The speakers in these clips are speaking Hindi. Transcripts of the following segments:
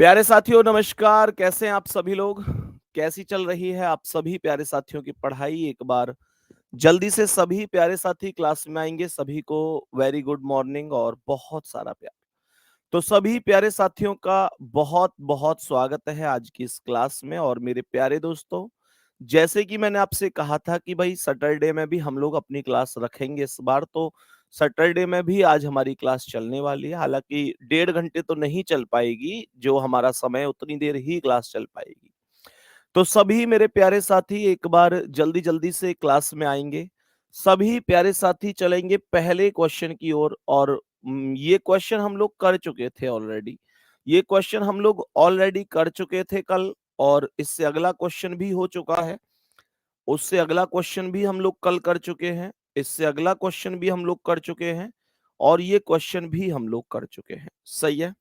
प्यारे साथियों नमस्कार, कैसे हैं आप सभी लोग? कैसी चल रही है आप सभी प्यारे साथियों की पढ़ाई? एक बार जल्दी से सभी प्यारे साथी क्लास में आएँगे, सभी को वेरी गुड मॉर्निंग और बहुत सारा प्यार। तो सभी प्यारे साथियों का बहुत-बहुत स्वागत है आज की इस क्लास में और मेरे प्यारे दोस्तों, जैसे कि मैंने आपसे कहा था कि भई सैटरडे में भी हम लोग अपनी क्लास रखेंगे इस बार, तो सैटरडे में भी आज हमारी क्लास चलने वाली है। हालाँकि 1.5 घंटे तो नहीं चल पाएगी, जो हमारा समय है उतनी देर ही क्लास चल पाएगी। तो सभी मेरे प्यारे साथी एक बार जल्दी-जल्दी से क्लास में आएँगे। सभी प्यारे साथी चलेंगे पहले क्वेश्चन की ओर और ये क्वेश्चन हम लोग कर चुके थे ऑलरेडी। ये क्वेश्चन हम लोग ऑलरेडी कर चुके थे कल और इससे अगला क्वेश्चन भी हो चुका है। उससे अगला क्वेश्चन भी हम लोग कल कर चुके हैं। इससे अगला क्वेश्चन भी हम लोग कर चुके हैं और ये क्वेश्चन भी हम लोग कर चुके हैं। सही है?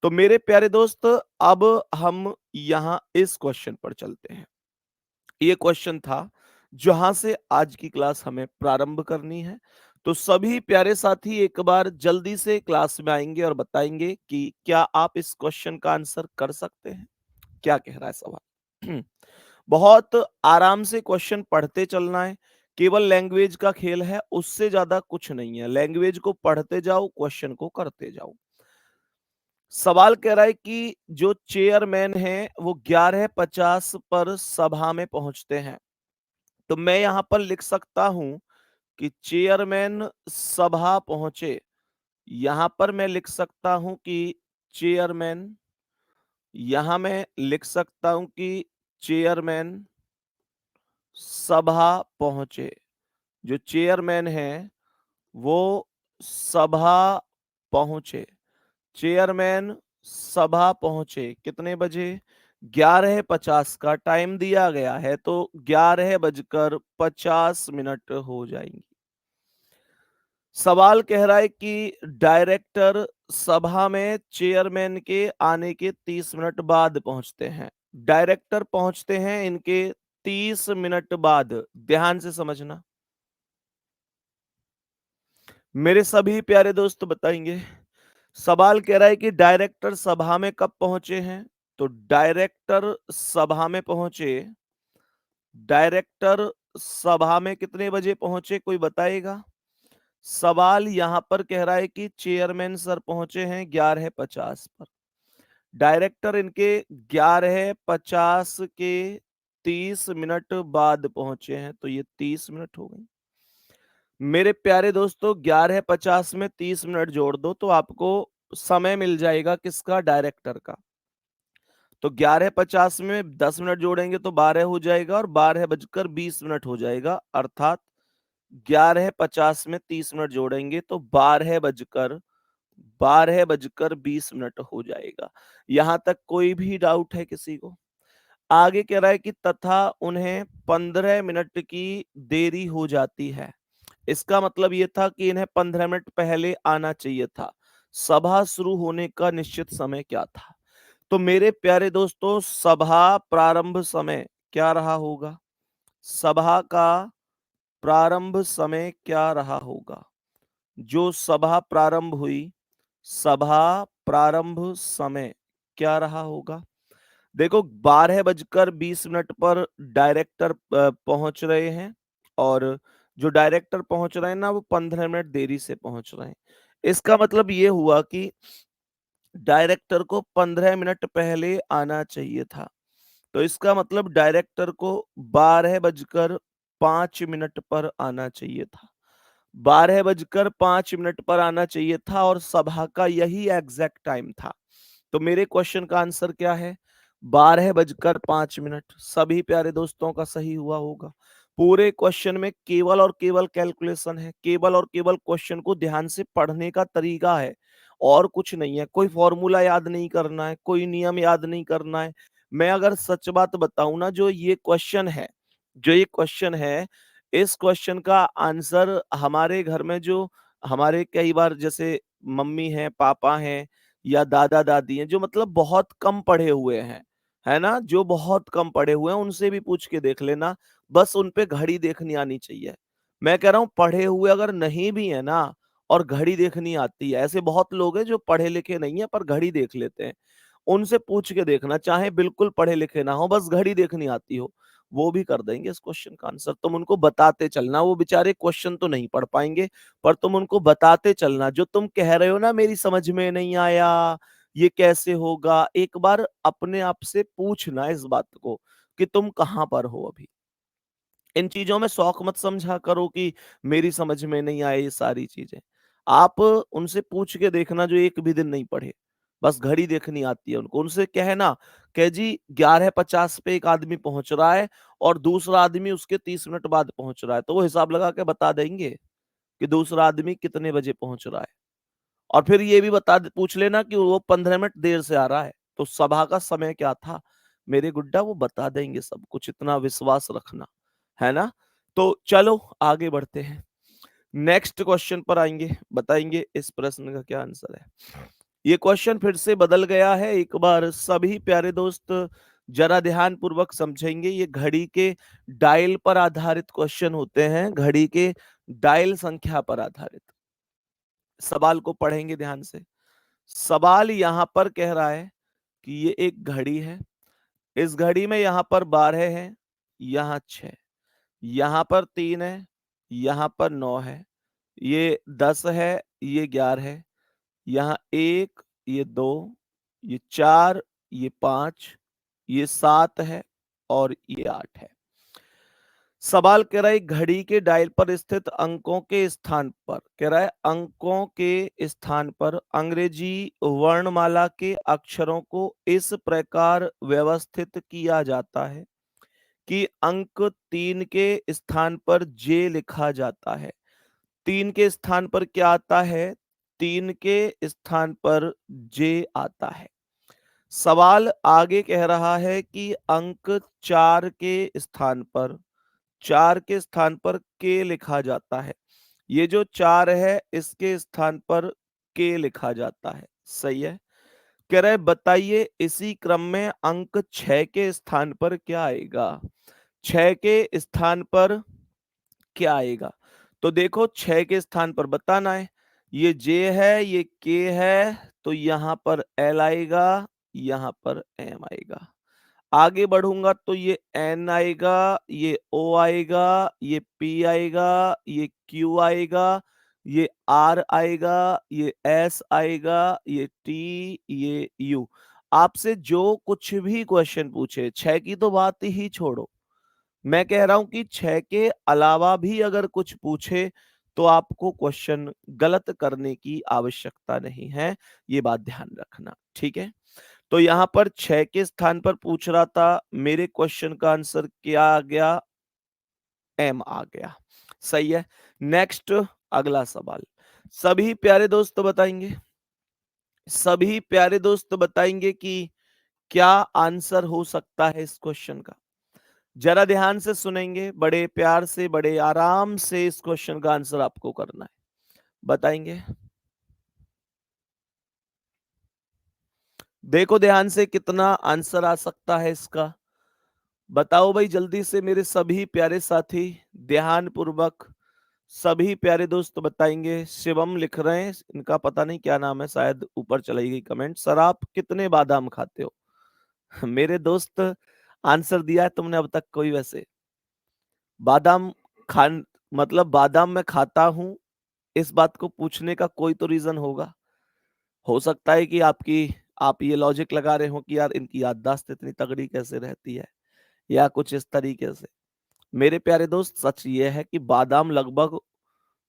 तो मेरे प्यारे दोस्त अब हम यहाँ इस क्वेश्चन पर चलते हैं। ये क्वेश्चन था जहां से आज की क्लास हमें प्रारंभ करनी है। तो सभी प्यारे साथी एक बार जल्दी से क्लास में आएंगे और बताएंगे कि क्या आप इस क्वेश्चन का आंसर कर सकते हैं? क्या कह रहा है सवाल? बहुत आराम से क्वेश्चन पढ़ते चलना है। केवल लैंग्वेज का खेल है, उससे ज्यादा कुछ नहीं है। लैंग्वेज को पढ़ते जाओ, क्वेश्चन को करते जाओ। सवाल कह रहा है कि जो चेयरमैन है वो 11:50 पर सभा में पहुंचते हैं। तो मैं यहां पर लिख सकता हूं कि चेयरमैन सभा पहुंचे। यहां पर मैं लिख सकता हूं कि चेयरमैन, यहां मैं लिख सकता हूं कि चेयरमैन सभा पहुंचे। जो चेयरमैन है वो सभा पहुंचे। चेयरमैन सभा पहुंचे कितने बजे? 11:50 का टाइम दिया गया है तो 11:50 हो जाएंगी। सवाल कह रहा है कि डायरेक्टर सभा में चेयरमैन के आने के 30 मिनट बाद पहुंचते हैं। डायरेक्टर पहुंचते हैं इनके 30 मिनट बाद। ध्यान से समझना। मेरे सभी प्यारे दोस्त बताएंगे। सवाल कह रहा है कि डायरेक्टर सभा में कब पहुंचे हैं? तो डायरेक्टर सभा में पहुंचे। डायरेक्टर सभा में कितने बजे पहुंचे, कोई बताएगा? सवाल यहां पर कह रहा है कि चेयरमैन सर पहुंचे हैं 11:50 पर। डायरेक्टर इनके 11:50 के 30 मिनट बाद पहुंचे हैं, तो ये 30 मिनट हो गए। मेरे प्यारे दोस्तों 11:50 में 30 मिनट जोड़ दो तो आपको समय मिल जाएगा किसका? डायरेक्टर का। तो 11:50 में 10 मिनट जोड़ेंगे तो 12 हो जाएगा और 12:20 हो जाएगा। अर्थात 11:50 में 30 मिनट जोड़ेंगे तो 12:20 हो जाएगा। यहां तक कोई भी डाउट है किसी को? आगे कह रहा है कि तथा उन्हें 15 मिनट की देरी हो जाती है। इसका मतलब ये था कि इन्हें 15 मिनट पहले आना चाहिए था। सभा शुरू होने का निश्चित समय क्या था? तो मेरे प्यारे दोस्तों सभा प्रारंभ समय क्या रहा होगा? सभा का प्रारंभ समय क्या रहा होगा? जो सभा प्रारंभ हुई, सभा प्रारंभ समय क्या रहा होगा? देखो 12:20 पर डायरेक्टर पहुंच रहे हैं और जो डायरेक्टर पहुंच रहे हैं ना वो 15 मिनट देरी से पहुंच रहे हैं। इसका मतलब ये हुआ कि डायरेक्टर को 15 मिनट पहले आना चाहिए था। तो इसका मतलब डायरेक्टर को 12:05 पर आना चाहिए था। 12:05 पर आना चाहिए था और सभा का यही एग्जैक्ट टाइम था। तो मेरे क्वेश्चन का आंसर क्या है? 12:05। सभी प्यारे दोस्तों का सही हुआ होगा। पूरे क्वेश्चन में केवल और केवल कैलकुलेशन है, केवल और केवल क्वेश्चन को ध्यान से पढ़ने का तरीका है और कुछ नहीं है। कोई फॉर्मूला याद नहीं करना है, कोई नियम याद नहीं करना है। मैं अगर सच बात बताऊं ना, जो ये क्वेश्चन है, इस क्वेश्चन का आंसर हमारे घर में जो हमारे कई बार जैसे मम्मी हैं, पापा हैं या दादा-दादी हैं, जो मतलब बहुत कम पढ़े हुए हैं, है ना? जो बहुत कम पढ़े हुए हैं, उनसे भी पूछ के देख लेना, बस उन पे घड़ी देखनी आनी चाहिए। मैं कह रहा हूँ पढ़े हुए अगर नहीं भी है ना और घड़ी देखनी आती है, ऐसे बहुत लोग हैं जो पढ़े लिखे नहीं है पर घड़ी देख लेते हैं। उनसे पूछ के देखना, चाहे बिल्कुल पढ़े लिखे ना हो, बस घड़ी देखनी आती हो, वो भी कर देंगे इस क्वेश्चन का आंसर। तुम उनको बताते चलना, वो बेचारे क्वेश्चन तो नहीं पढ़ पाएंगे, पर तुम उनको बताते चलना। जो तुम कह रहे हो ना मेरी समझ में नहीं आया, ये कैसे होगा, एक बार अपने आप से पूछना इस बात को कि तुम कहाँ पर हो अभी। इन चीजों में शौक मत समझा करो कि मेरी समझ में नहीं आए ये सारी चीजें। आप उनसे पूछ के देखना जो एक भी दिन नहीं पढ़े, बस घड़ी देखनी आती है उनको। उनसे कहना कि जी 11:50 पे एक आदमी पहुंच रहा है और दूसरा आदमी उसके 30 मिनट बाद पहुंच रहा है, तो वो हिसाब लगा के बता देंगे कि दूसरा आदमी कितने बजे पहुंच रहा है। और फिर ये भी पूछ लेना कि वो 15 मिनट देर से आ रहा है, तो सभा का समय क्या था। मेरे गुड्डा वो बता देंगे सब कुछ, इतना विश्वास रखना, है ना। तो चलो आगे बढ़ते हैं, नेक्स्ट क्वेश्चन पर आएंगे, बताएंगे इस प्रश्न का क्या आंसर है। ये क्वेश्चन फिर से बदल गया है, एक बार सभी प्यारे दोस्त जरा ध्यान पूर्वक समझेंगे। ये घड़ी के डायल पर आधारित क्वेश्चन होते हैं, घड़ी के डायल संख्या पर आधारित। सवाल को पढ़ेंगे ध्यान से। सवाल यहां पर कह रहा है कि ये एक घड़ी है, इस घड़ी में यहां पर 12 है, यहां 6, यहां पर 3 है, यहां पर 9 है, ये 10 है, ये 11 है, यहाँ 1, ये 2, ये 4, ये 5, ये 7 है और ये 8 है। सवाल कह रहा है घड़ी के डायल पर स्थित अंकों के स्थान पर, कह रहा है अंकों के स्थान पर अंग्रेजी वर्णमाला के अक्षरों को इस प्रकार व्यवस्थित किया जाता है कि अंक 3 के स्थान पर जे लिखा जाता है। 3 के स्थान पर क्या आता है, 3 के स्थान पर जे आता है। सवाल आगे कह रहा है कि अंक 4 के स्थान पर, 4 के स्थान पर के लिखा जाता है। ये जो 4 है इसके स्थान पर के लिखा जाता है, सही है। कह रहे बताइए इसी क्रम में अंक 6 के स्थान पर क्या आएगा। 6 के स्थान पर क्या आएगा, तो देखो 6 के स्थान पर बताना है, ये जे है, ये के है, तो यहां पर एल आएगा, यहां पर एम आएगा। आगे बढ़ूंगा तो ये एन आएगा, ये ओ आएगा, ये पी आएगा, ये क्यू आएगा, ये आर आएगा, ये एस आएगा, ये टी, ये यू। आपसे जो कुछ भी क्वेश्चन पूछे, 6 की तो बात ही छोड़ो, मैं कह रहा हूं कि 6 के अलावा भी अगर कुछ पूछे तो आपको क्वेश्चन गलत करने की आवश्यकता नहीं है, ये बात ध्यान रखना, ठीक है। तो यहां पर 6 के स्थान पर पूछ रहा था, मेरे क्वेश्चन का आंसर क्या आ गया, एम आ गया, सही है। नेक्स्ट अगला सवाल, सभी प्यारे दोस्त बताएंगे, सभी प्यारे दोस्त बताएंगे कि क्या आंसर हो सकता है इस क्वेश्चन का। जरा ध्यान से सुनेंगे, बड़े प्यार से, बड़े आराम से इस क्वेश्चन का आंसर आपको करना है, बताएंगे। देखो ध्यान से कितना आंसर आ सकता है इसका, बताओ भाई जल्दी से मेरे सभी प्यारे साथी, ध्यान पूर्वक। सभी प्यारे दोस्त बताएंगे। शिवम लिख रहे हैं, इनका पता नहीं क्या नाम है, शायद ऊपर चली गई कमेंट। सर आप कितने बादाम खाते हो। मेरे दोस्त आंसर दिया है तुमने अब तक कोई, वैसे बादाम खान मतलब बादाम मैं खाता हूं, इस बात को पूछने का कोई तो रीजन होगा। हो सकता है कि आप ये लॉजिक लगा रहे हो कि यार इनकी याददाश्त इतनी तगड़ी कैसे रहती है, या कुछ इस तरीके से। मेरे प्यारे दोस्त सच ये है कि बादाम लगभग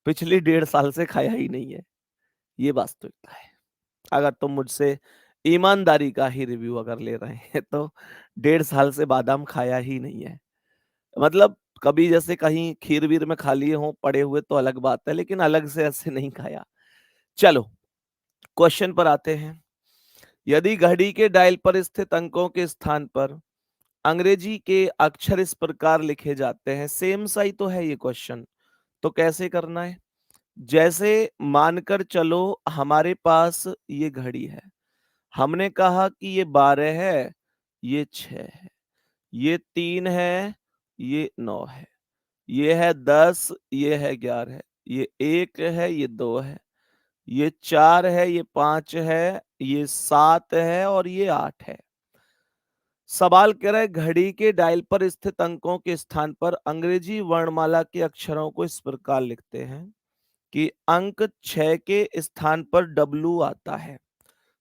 पिछली 1.5 साल से खाया ही नहीं है, ये वास्तविकता है। अगर तुम मुझसे ईमानदारी का ही रिव्यू अगर ले रहे हैं तो 1.5 साल से बादाम खाया ही नहीं है। मतलब कभी जैसे कहीं खीर वीर में खा लिए हों पड़े हुए तो अलग बात है, लेकिन अलग से ऐसे नहीं खाया। चलो क्वेश्चन पर आते हैं। यदि घड़ी के डायल पर स्थित अंकों के स्थान पर अंग्रेजी के अक्षर इस प्रकार लिखे जाते हैं, सेम सा ही तो है ये क्वेश्चन, तो कैसे करना है। जैसे मानकर चलो हमारे पास ये घड़ी है, हमने कहा कि ये 12 है, ये 6 है, ये 3 है, ये 9 है, ये है 10, ये है 11 है, ये 1 है, ये 2 है, ये 4 है, ये 5 है, ये 7 है और ये 8 है। सवाल कह रहा है घड़ी के डायल पर स्थित अंकों के स्थान पर अंग्रेजी वर्णमाला के अक्षरों को इस प्रकार लिखते हैं कि अंक 6 के स्थान पर डब्लू आता है।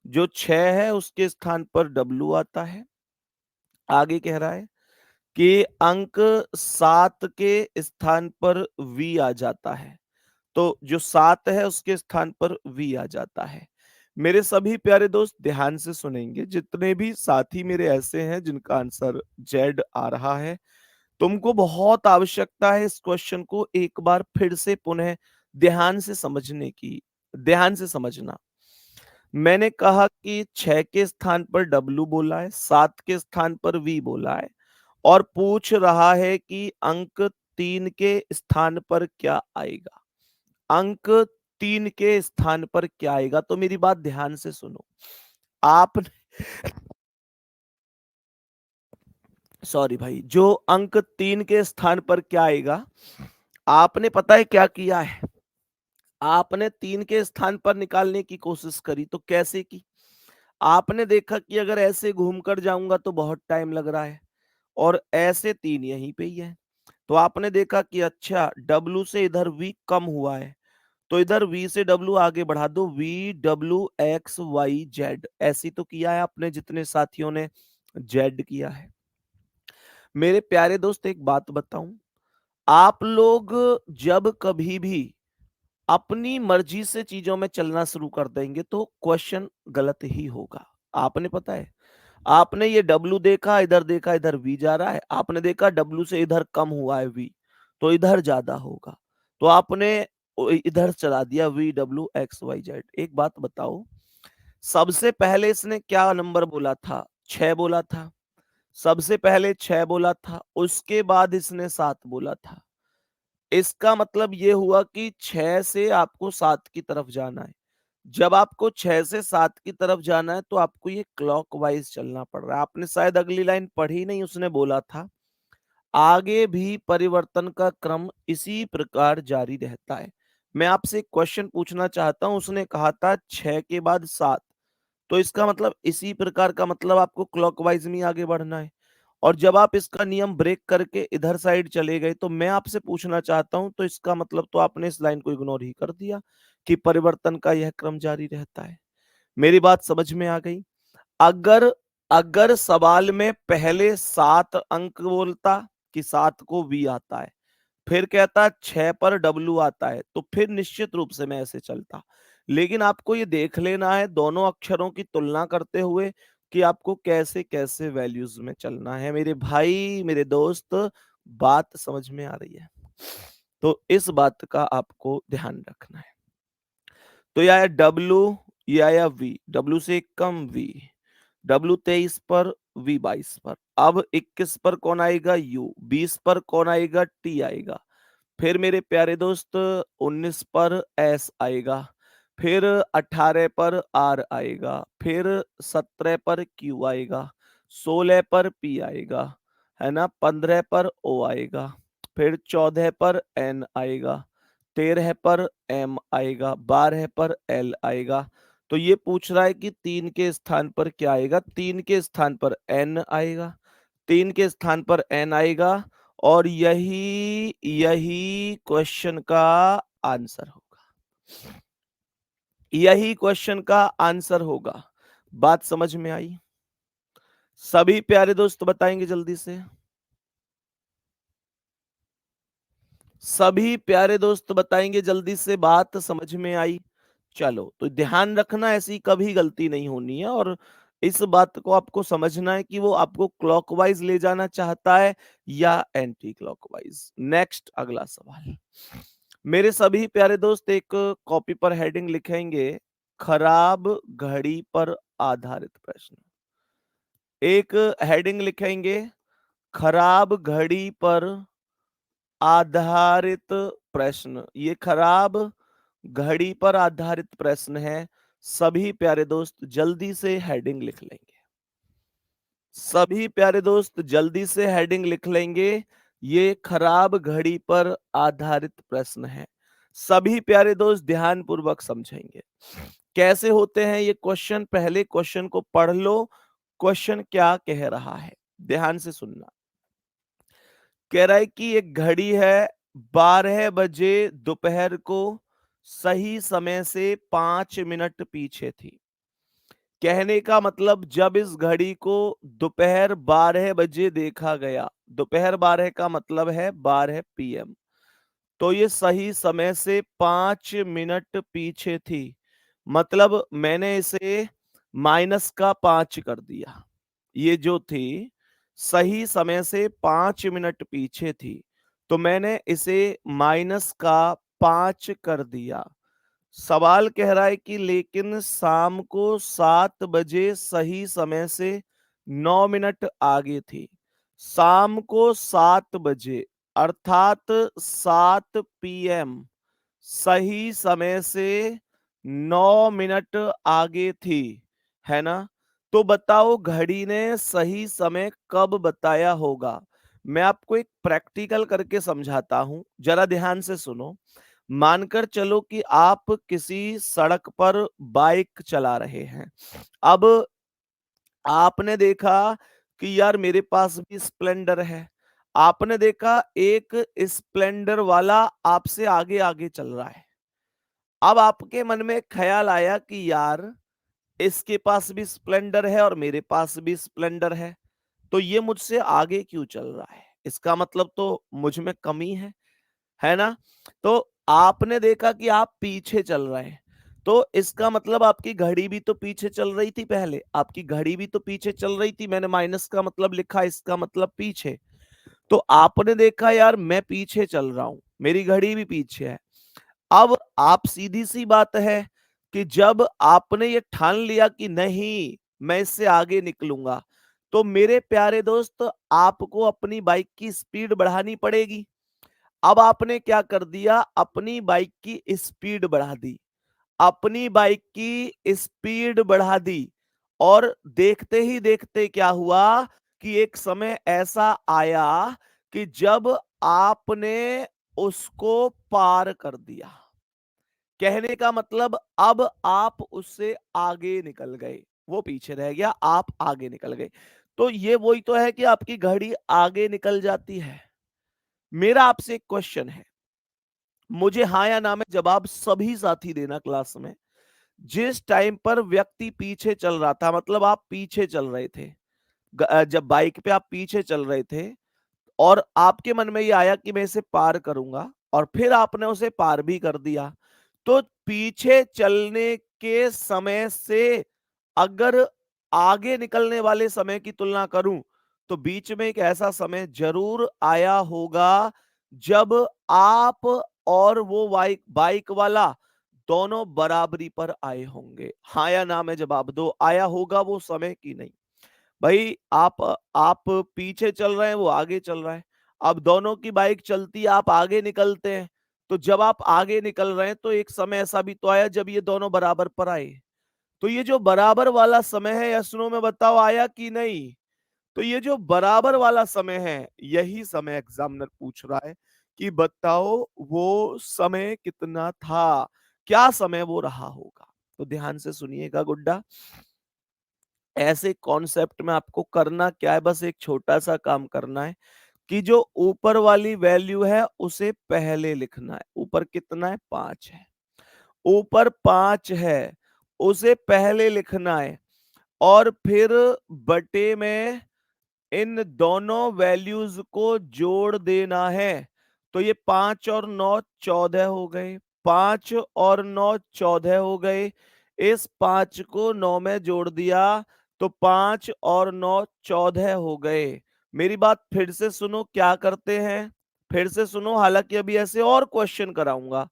जो 6 है उसके स्थान पर डब्लू आता है। आगे कह रहा है कि अंक 7 के स्थान पर वी आ जाता है। तो जो 7 है उसके स्थान पर वी आ जाता है। मेरे सभी प्यारे दोस्त ध्यान से सुनेंगे, जितने भी साथी मेरे ऐसे हैं जिनका आंसर जेड आ रहा है, तुमको बहुत आवश्यकता है इस क्वेश्चन को एक बार फिर से पुनः ध्यान से समझने की। ध्यान से समझना। मैंने कहा कि 6 के स्थान पर डब्लू बोला है, 7 के स्थान पर वी बोला है और पूछ रहा है कि अंक 3 के स्थान पर क्या आएगा। अंक 3 के स्थान पर क्या आएगा? तो मेरी बात ध्यान से सुनो। आपने सॉरी भाई, जो अंक 3 के स्थान पर क्या आएगा, आपने पता है क्या किया है? आपने 3 के स्थान पर निकालने की कोशिश करी, तो कैसे की? आपने देखा कि अगर ऐसे घूमकर जाऊंगा तो बहुत टाइम लग रहा है और ऐसे 3 यहीं पे ही है। तो आपने देखा कि अच्छा W से इधर V कम हुआ है, तो इधर V से W आगे बढ़ा दो, V W X Y Z। ऐसी तो किया है आपने, जितने साथियों ने Z किया है। मेरे प्यारे दोस्त एक बात बताऊं, आप लोग जब कभी भी अपनी मर्जी से चीजों में चलना शुरू कर देंगे तो क्वेश्चन गलत ही होगा। आपने पता है, आपने ये W देखा, इधर देखा, इधर V जा रहा है, आपने देखा W से इधर कम हुआ है V, तो इधर ज्यादा होगा, तो आपने इधर चला दिया VWXYZ। एक बात बताओ, सबसे पहले इसने क्या नंबर बोला था? 6 बोला था। सबसे पहले 6 बोला था, उसके बाद इसने 7 बोला था। इसका मतलब ये हुआ कि 6 से आपको 7 की तरफ जाना है। जब आपको 6 से 7 की तरफ जाना है तो आपको ये क्लॉकवाइज चलना पड़ रहा है। आपने शायद अगली लाइन पढ़ी नहीं, उसने बोला था आगे भी परिवर्तन का क्रम इसी प्रकार जारी रहता है। मैं आपसे एक क्वेश्चन पूछना चाहता हूं, उसने कहा था 6 के बाद 7, तो इसका मतलब इसी प्रकार का मतलब आपको क्लॉकवाइज में आगे बढ़ना है। और जब आप इसका नियम ब्रेक करके इधर साइड चले गए तो मैं आपसे पूछना चाहता हूं, तो इसका मतलब तो आपने इस लाइन को इग्नोर ही कर दिया कि परिवर्तन का यह क्रम जारी रहता है। मेरी बात समझ में आ गई? अगर अगर सवाल में पहले 7 अंक बोलता कि 7 को वी आता है, फिर कहता 6 पर डब्लू आता है, तो फिर निश्चित रूप से मैं ऐसे चलता। लेकिन आपको ये देख लेना है दोनों अक्षरों की तुलना करते हुए कि आपको कैसे-कैसे वैल्यूज में चलना है। मेरे भाई, मेरे दोस्त, बात समझ में आ रही है? तो इस बात का आपको ध्यान रखना है। तो ये आया डब्लू, ये आया वी, डब्लू से कम वी, डब्लू 23 पर, वी 22 पर। अब 21 पर कौन आएगा? यू। 20 पर कौन आएगा? टी आएगा। फिर मेरे प्यारे दोस्त 19 पर एस आएगा, फिर 18 पर आर आएगा, फिर 17 पर क्यू आएगा, 16 पर पी आएगा, है ना, 15 पर ओ आएगा, फिर 14 पर एन आएगा, 13 पर एम आएगा, 12 पर एल आएगा। तो ये पूछ रहा है कि 3 के स्थान पर क्या आएगा? 3 के स्थान पर एन आएगा, 3 के स्थान पर एन आएगा और यही यही क्वेश्चन का आंसर होगा। यही क्वेश्चन का आंसर होगा। बात समझ में आई? सभी प्यारे दोस्त बताएंगे जल्दी से। सभी प्यारे दोस्त बताएंगे जल्दी से, बात समझ में आई? चलो, तो ध्यान रखना ऐसी कभी गलती नहीं होनी है और इस बात को आपको समझना है कि वो आपको क्लॉकवाइज ले जाना चाहता है या एंटी क्लॉकवाइज। नेक्स्ट अगला सवाल। मेरे सभी प्यारे दोस्त एक कॉपी पर हेडिंग लिखेंगे, खराब घड़ी पर आधारित प्रश्न। एक हेडिंग लिखेंगे, खराब घड़ी पर आधारित प्रश्न। ये खराब घड़ी पर आधारित प्रश्न है। सभी प्यारे दोस्त जल्दी से हेडिंग लिख लेंगे। सभी प्यारे दोस्त जल्दी से हेडिंग लिख लेंगे। ये खराब घड़ी पर आधारित प्रश्न है। सभी प्यारे दोस्त ध्यान पूर्वक समझेंगे। कैसे होते हैं ये क्वेश्चन? पहले क्वेश्चन को पढ़ लो, क्वेश्चन क्या कह रहा है, ध्यान से सुनना। कह रहा है कि एक घड़ी है, 12 बजे दोपहर को सही समय से 5 मिनट पीछे थी। कहने का मतलब जब इस घड़ी को दोपहर 12 बजे देखा गया, दोपहर 12 का मतलब है 12 पीएम, तो ये सही समय से 5 मिनट पीछे थी। मतलब मैंने इसे -5 कर दिया। ये जो थी सही समय से 5 मिनट पीछे थी, तो मैंने इसे -5 कर दिया। सवाल कह रहा है कि लेकिन शाम को 7 बजे सही समय से 9 मिनट आगे थी। शाम को 7 बजे अर्थात 7 पीएम सही समय से 9 मिनट आगे थी, है ना? तो बताओ घड़ी ने सही समय कब बताया होगा? मैं आपको एक प्रैक्टिकल करके समझाता हूं, जरा ध्यान से सुनो। मानकर चलो कि आप किसी सड़क पर बाइक चला रहे हैं। अब आपने देखा कि यार मेरे पास भी स्प्लेंडर है। आपने देखा एक स्प्लेंडर वाला आपसे आगे आगे चल रहा है। अब आपके मन में ख्याल आया कि यार इसके पास भी स्प्लेंडर है और मेरे पास भी स्प्लेंडर है, तो ये मुझसे आगे क्यों चल रहा है? इसका मतलब तो मुझ में कमी है ना? तो आपने देखा कि आप पीछे चल रहे हैं, तो इसका मतलब आपकी घड़ी भी तो पीछे चल रही थी पहले, आपकी घड़ी भी तो पीछे चल रही थी। मैंने माइनस का मतलब लिखा, इसका मतलब पीछे। तो आपने देखा यार मैं पीछे चल रहा हूं, मेरी घड़ी भी पीछे है। अब आप सीधी सी बात है कि जब आपने ये ठान लिया कि नहीं मैं इससे आगे निकलूंगा, तो मेरे प्यारे दोस्त आपको अपनी बाइक की स्पीड बढ़ानी पड़ेगी। अब आपने क्या कर दिया? अपनी बाइक की स्पीड बढ़ा दी, अपनी बाइक की स्पीड बढ़ा दी, और देखते ही देखते क्या हुआ कि एक समय ऐसा आया कि जब आपने उसको पार कर दिया। कहने का मतलब अब आप उससे आगे निकल गए, वो पीछे रह गया, आप आगे निकल गए। तो ये वही तो है कि आपकी घड़ी आगे निकल जाती है। मेरा आपसे एक क्वेश्चन है, मुझे हाँ या ना में जवाब सभी साथी देना क्लास में। जिस टाइम पर व्यक्ति पीछे चल रहा था, मतलब आप पीछे चल रहे थे, जब बाइक पे आप पीछे चल रहे थे और आपके मन में ये आया कि मैं इसे पार करूंगा, और फिर आपने उसे पार भी कर दिया, तो पीछे चलने के समय से अगर आगे निकलने वाले समय की तुलना करूं, तो बीच में एक ऐसा समय जरूर आया होगा जब आप और वो बाइक बाइक वाला दोनों बराबरी पर आए होंगे। हाँ या ना में जवाब दो, आया होगा वो समय कि नहीं? भाई आप पीछे चल रहे हैं, वो आगे चल रहा है। अब दोनों की बाइक चलती है, आप आगे निकलते हैं। तो जब आप आगे निकल रहे हैं तो एक समय ऐसा भी तो आया जब ये दोनों बराबर पर आए। तो ये जो बराबर वाला समय है, यस नो में बताओ आया कि नहीं? तो ये जो बराबर वाला समय है, यही समय एग्जामिनर पूछ रहा है कि बताओ वो समय कितना था, क्या समय वो रहा होगा। तो ध्यान से सुनिएगा गुड्डा। ऐसे कॉन्सेप्ट में आपको करना क्या है, बस एक छोटा सा काम करना है कि जो ऊपर वाली वैल्यू है उसे पहले लिखना है। ऊपर कितना है? 5 है। ऊपर 5 है, उसे पहले लिखना है, और फिर बटे में इन दोनों वैल्यूज को जोड़ देना है। तो ये 5 और 9 14 हो गए, 5 और 9 14 हो गए। इस 5 को 9 में जोड़ दिया तो 5 और 9 14 हो गए। मेरी बात फिर से सुनो, क्या करते हैं फिर से सुनो, हालांकि अभी ऐसे और क्वेश्चन कराऊंगा।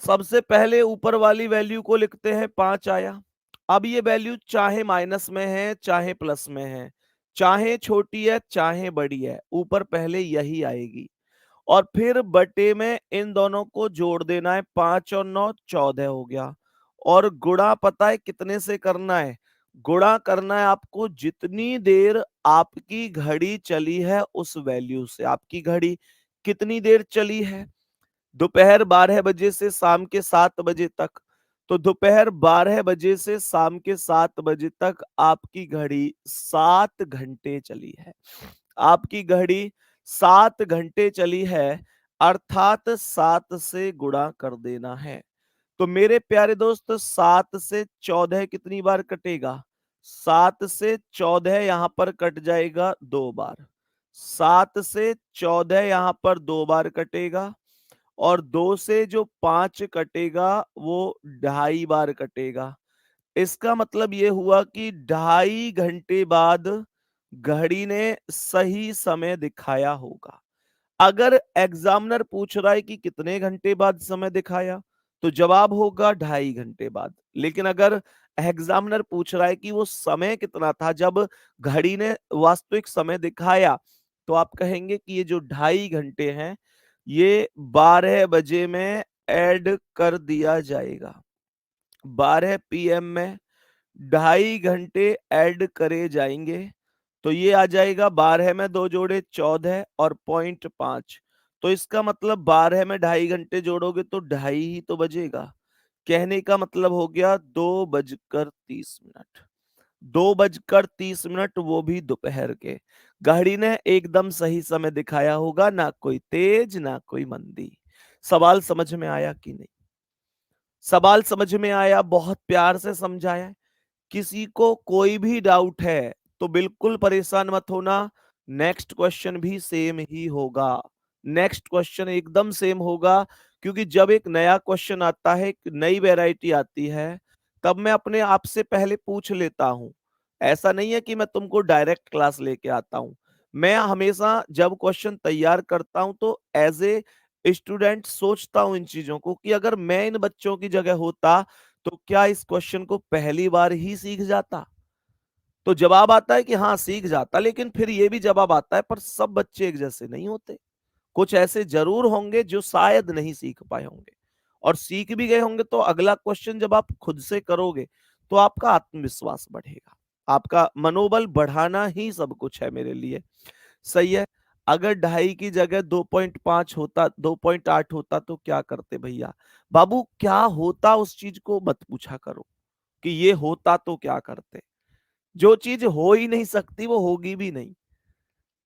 सबसे पहले ऊपर वाली वैल्यू को लिखते हैं, 5 आया। अब ये वैल्यू चाहे माइनस में है चाहे प्लस में है, चाहे छोटी है चाहे बड़ी है, ऊपर पहले यही आएगी। और फिर बटे में इन दोनों को जोड़ देना है, 5 और 9 14 हो गया। और गुणा पता है कितने से करना है? गुणा करना है आपको जितनी देर आपकी घड़ी चली है उस वैल्यू से। आपकी घड़ी कितनी देर चली है? दोपहर 12 बजे से शाम के 7 बजे तक। तो दोपहर 12 बजे से शाम के 7 बजे तक आपकी घड़ी 7 घंटे चली है। आपकी घड़ी 7 घंटे चली है, अर्थात 7 से गुणा कर देना है। तो मेरे प्यारे दोस्त 7 से 14 कितनी बार कटेगा? 7 से 14 यहां पर कट जाएगा 2 बार। 7 से 14 यहां पर 2 बार कटेगा और 2 से जो 5 कटेगा वो 2.5 बार कटेगा। इसका मतलब ये हुआ कि 2.5 घंटे बाद घड़ी ने सही समय दिखाया होगा। अगर एग्जामिनर पूछ रहा है कि कितने घंटे बाद समय दिखाया, तो जवाब होगा 2.5 घंटे बाद। लेकिन अगर एग्जामिनर पूछ रहा है कि वो समय कितना था जब घड़ी ने वास्तविक समय दिखाया, तो आप कहेंगे कि ये जो 2.5 घंटे हैं, ये 12 बजे में ऐड कर दिया जाएगा। 12 पीएम में 2.5 घंटे ऐड करे जाएंगे, तो ये आ जाएगा 12 में 2 जोड़े 14 और 0.5। तो इसका मतलब 12 में 2.5 घंटे जोड़ोगे तो 2.5 ही तो बजेगा। कहने का मतलब हो गया 2:30। 2:30 वो भी दोपहर के। घड़ी ने एकदम सही समय दिखाया होगा, ना कोई तेज ना कोई मंदी। सवाल समझ में आया कि नहीं? सवाल समझ में आया, बहुत प्यार से समझाया। किसी को कोई भी डाउट है तो बिल्कुल परेशान मत होना, नेक्स्ट क्वेश्चन भी सेम ही होगा। नेक्स्ट क्वेश्चन एकदम सेम होगा, क्योंकि जब एक नया क्वेश्चन आता है, एक नई वैरायटी आती है, तब मैं अपने आप से पहले पूछ लेता हूं। ऐसा नहीं है कि मैं तुमको डायरेक्ट क्लास लेके आता हूं। मैं हमेशा जब क्वेश्चन तैयार करता हूं तो एज ए स्टूडेंट सोचता हूं इन चीजों को, कि अगर मैं इन बच्चों की जगह होता तो क्या इस क्वेश्चन को पहली बार ही सीख जाता? तो जवाब आता है कि हाँ सीख जाता, लेकिन फिर ये भी जवाब आता है पर सब बच्चे एक जैसे नहीं होते। कुछ ऐसे जरूर होंगे जो शायद नहीं सीख पाए होंगे, और सीख भी गए होंगे तो अगला क्वेश्चन जब आप खुद से करोगे तो आपका आत्मविश्वास बढ़ेगा। आपका मनोबल बढ़ाना ही सब कुछ है मेरे लिए। सही है। अगर 2.5 की जगह 2.5 होता, 2.8 होता तो क्या करते भैया? बाबू क्या होता उस चीज को मत पूछा करो कि ये होता तो क्या करते। जो चीज हो ही नहीं सकती वो होगी भी नहीं।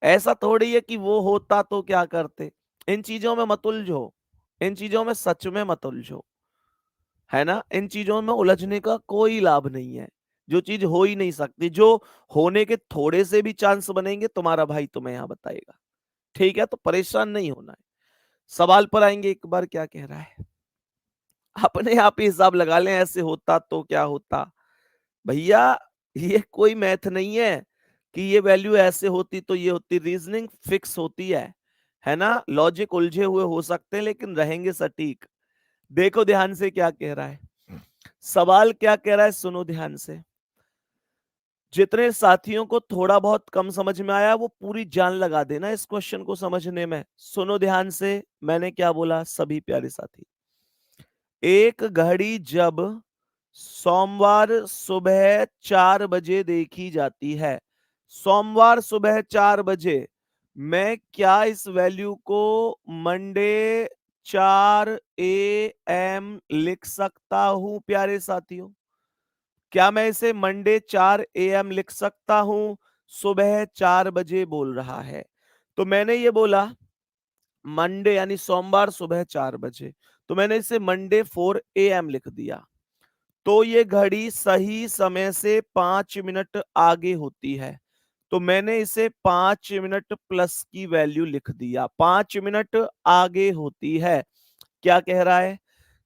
ऐसा थोड़ी है कि वो होता तो क्या करते। इन चीजों में मत उलझो, इन चीजों में सच में मत उलझो, है ना? इन चीजों में उलझने का कोई लाभ नहीं है। जो चीज हो ही नहीं सकती, जो होने के थोड़े से भी चांस बनेंगे, तुम्हारा भाई तुम्हें यहां बताएगा। ठीक है, तो परेशान नहीं होना है। सवाल पर आएंगे, एक बार क्या कह रहा है, अपने आप ही हिसाब लगा लें, ऐसे होता तो क्या होता। भैया ये कोई मैथ नहीं है कि ये वैल्यू ऐसे होती तो ये होती। रीजनिंग फिक्स होती है ना? लॉजिक उलझे हुए हो सकते हैं लेकिन रहेंगे सटीक। देखो ध्यान से क्या कह रहा है, सवाल क्या कह रहा है, सुनो ध्यान से। जितने साथियों को थोड़ा बहुत कम समझ में आया वो पूरी जान लगा देना इस क्वेश्चन को समझने में। सुनो ध्यान से, मैंने क्या बोला सभी प्यारे साथी। एक घड़ी जब सोमवार सुबह 4 बजे देखी जाती है, सोमवार सुबह 4 बजे, मैं क्या इस वैल्यू को मंडे 4 AM लिख सकता हूं प्यारे साथियों? क्या मैं इसे मंडे 4 AM लिख सकता हूं? सुबह 4 बजे बोल रहा है, तो मैंने ये बोला मंडे यानी सोमवार सुबह 4 बजे, तो मैंने इसे मंडे 4 AM लिख दिया। तो ये घड़ी सही समय से 5 मिनट आगे होती है, तो मैंने इसे 5 मिनट प्लस की वैल्यू लिख दिया। 5 मिनट आगे होती है। क्या कह रहा है?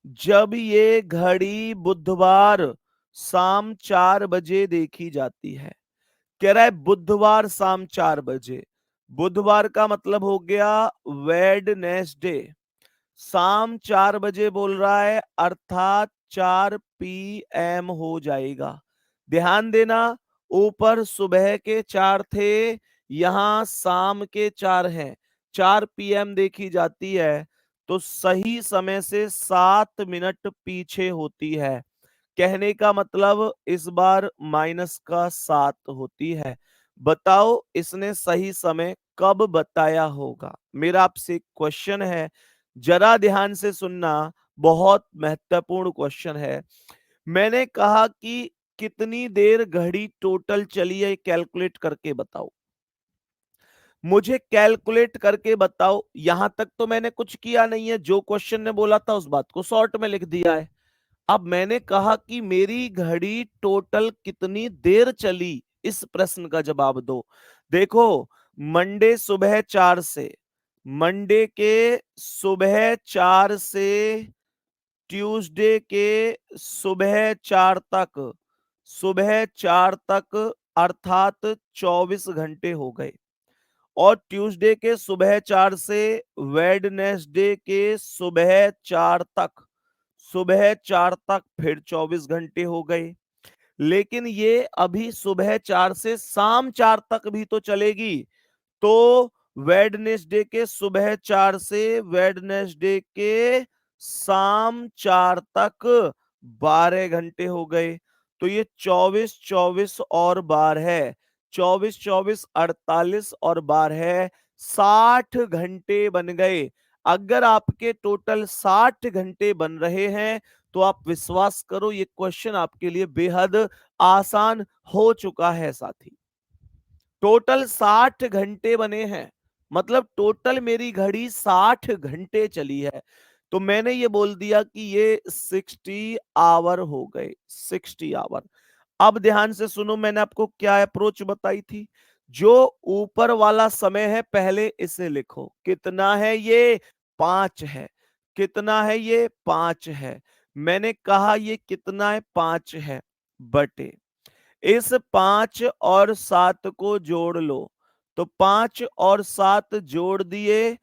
जब ये घड़ी बुधवार शाम 4 बजे देखी जाती है, कह रहा है बुधवार शाम 4 बजे। बुधवार का मतलब हो गया वेडनेसडे। शाम 4 बजे बोल रहा है, अर्थात 4 PM हो जाएगा। ध्यान देना, ऊपर सुबह के 4 थे, यहां शाम के 4 हैं। 4 PM देखी जाती है तो सही समय से 7 मिनट पीछे होती है। कहने का मतलब इस बार -7 होती है। बताओ इसने सही समय कब बताया होगा? मेरा आपसे क्वेश्चन है, जरा ध्यान से सुनना। बहुत महत्वपूर्ण क्वेश्चन है। मैंने कहा कि कितनी देर घड़ी टोटल चली है, कैलकुलेट करके बताओ। मुझे कैलकुलेट करके बताओ। यहां तक तो मैंने कुछ किया नहीं है, जो क्वेश्चन ने बोला था उस बात को शॉर्ट में लिख दिया है। अब मैंने कहा कि मेरी घड़ी टोटल कितनी देर चली, इस प्रश्न का जवाब दो। देखो, मंडे सुबह 4 से, मंडे के सुबह 4 से ट्यूसडे के सुबह 4 तक, सुबह 4 तक अर्थात 24 घंटे हो गए। और ट्यूसडे के सुबह 4 से वेडनेसडे के सुबह 4 तक, सुबह 4 तक फिर 24 घंटे हो गए। लेकिन ये अभी सुबह 4 से शाम 4 तक भी तो चलेगी। तो वेडनेसडे के सुबह 4 से वेडनेसडे के शाम 4 तक 12 घंटे हो गए। तो ये 24 24 और 12 है, 24 24 48 और 12 60 घंटे बन गए। अगर आपके टोटल 60 घंटे बन रहे हैं तो आप विश्वास करो ये क्वेश्चन आपके लिए बेहद आसान हो चुका है साथी। टोटल 60 घंटे बने हैं, मतलब टोटल मेरी घड़ी 60 घंटे चली है। तो मैंने ये बोल दिया कि ये 60 आवर हो गए, 60 आवर। अब ध्यान से सुनो, मैंने आपको क्या अप्रोच बताई थी। जो ऊपर वाला समय है पहले इसे लिखो, कितना है ये, 5 है। कितना है ये, 5 है। मैंने कहा ये कितना है, 5 है, बटे इस 5 और 7 को जोड़ लो। तो 5 और 7 जोड़ दिए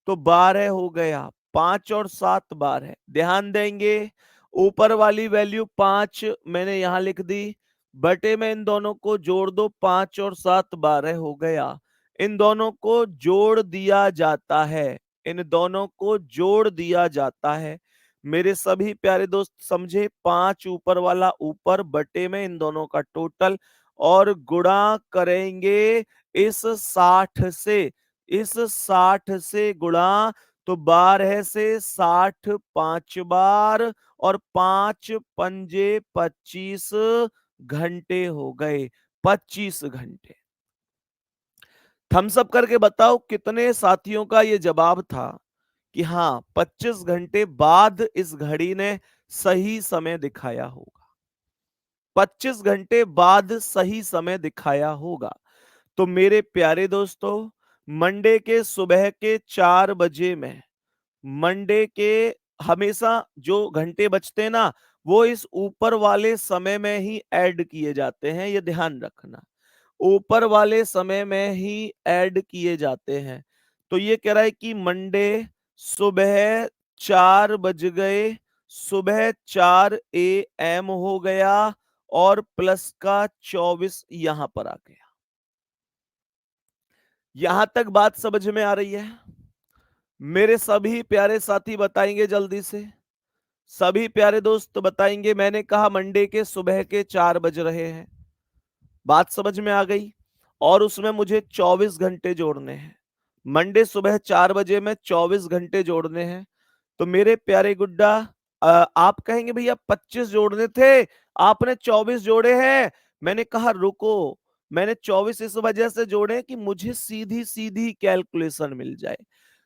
तो 12 हो गया। 5 और 7 12। ध्यान देंगे, ऊपर वाली वैल्यू 5 मैंने यहां लिख दी, बटे में इन दोनों को जोड़ दो, 5 और 7 12 हो गया। इन दोनों को जोड़ दिया जाता है, इन दोनों को जोड़ दिया जाता है। मेरे सभी प्यारे दोस्त समझे, 5 ऊपर वाला ऊपर, बटे में इन दोनों का टोटल, और गुणा करेंगे इस 60 से, इस 60 से गुणा, तो 12 से 60 5 बार, और 5 पंजे 25 घंटे हो गए, 25 घंटे। थम्स अप करके बताओ कितने साथियों का ये जवाब था कि हाँ 25 घंटे बाद इस घड़ी ने सही समय दिखाया होगा, 25 घंटे बाद सही समय दिखाया होगा। तो मेरे प्यारे दोस्तों, मंडे के सुबह के 4 बजे में, मंडे के हमेशा जो घंटे बचते हैं ना, वो इस ऊपर वाले समय में ही ऐड किए जाते हैं, ये ध्यान रखना। ऊपर वाले समय में ही ऐड किए जाते हैं। तो ये कह रहा है कि मंडे सुबह 4 बज गए, सुबह 4 AM हो गया, और प्लस का 24 यहां पर आ गया। यहां तक बात समझ में आ रही है? मेरे सभी प्यारे साथी बताएंगे जल्दी से, सभी प्यारे दोस्त बताएंगे। मैंने कहा मंडे के सुबह के 4 बज रहे हैं, बात समझ में आ गई। और उसमें मुझे 24 घंटे जोड़ने हैं। मंडे सुबह 4 बजे में 24 घंटे जोड़ने हैं। तो मेरे प्यारे गुड्डा, आप कहेंगे भैया 25 जोड़ने थे, आपने 24 जोड़े हैं। मैंने कहा रुको, मैंने 24 इस वजह से जोड़े कि मुझे सीधी सीधी कैलकुलेशन मिल जाए,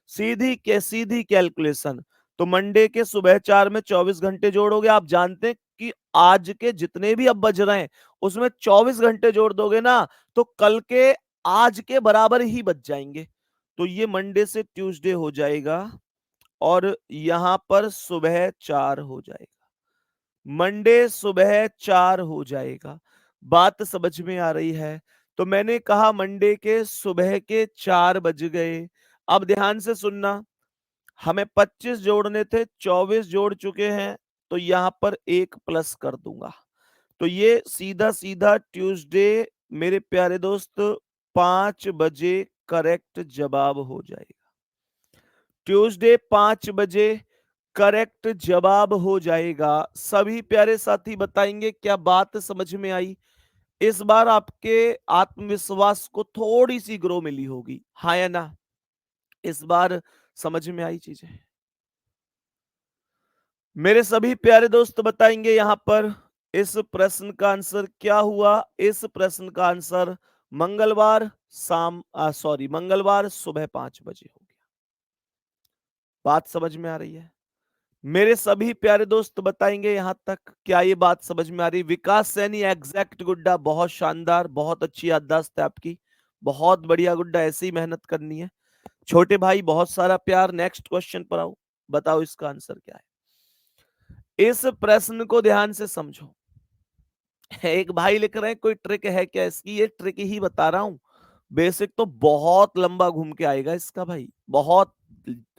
सीधी कैलकुलेशन। तो मंडे के सुबह 4 में 24 घंटे जोड़ोगे, आप जानते हैं कि आज के जितने भी अब बज रहे हैं उसमें 24 घंटे जोड़ दोगे ना, तो कल के आज के बराबर ही बच जाएंगे। तो ये मंडे से ट्यूसडे हो जाएगा, और यहां पर सुबह 4 हो जाएगा, मंडे सुबह 4 हो जाएगा। बात समझ में आ रही है? तो मैंने कहा मंडे के सुबह के 4 बज गए। अब ध्यान से सुनना, हमें 25 जोड़ने थे, 24 जोड़ चुके हैं, तो यहां पर एक प्लस कर दूंगा। तो ये सीधा सीधा ट्यूसडे मेरे प्यारे दोस्त 5 बजे करेक्ट जवाब हो जाएगा। ट्यूसडे 5 बजे करेक्ट जवाब हो जाएगा। सभी प्यारे साथी बताएंगे क्या बात समझ में आई? इस बार आपके आत्मविश्वास को थोड़ी सी ग्रो मिली होगी, हाँ या ना? इस बार समझ में आई चीजें? मेरे सभी प्यारे दोस्त बताएंगे यहाँ पर इस प्रश्न का आंसर क्या हुआ। इस प्रश्न का आंसर मंगलवार मंगलवार सुबह 5 बजे हो गया। बात समझ में आ रही है? मेरे सभी प्यारे दोस्त बताएंगे यहां तक, क्या ये बात समझ में आ रही? विकास सैनी एग्जैक्ट गुड्डा, बहुत शानदार, बहुत अच्छी याददाश्त है आपकी, बहुत बढ़िया गुड्डा, ऐसे ही मेहनत करनी है। छोटे भाई बहुत सारा प्यार। नेक्स्ट क्वेश्चन पर आओ, बताओ इसका आंसर क्या है। इस प्रश्न को ध्यान से समझो। एक भाई लिख रहे हैं कोई ट्रिक है क्या इसकी? ये ट्रिक ही बता रहा हूं। बेसिक तो बहुत लंबा घूम के आएगा इसका भाई, बहुत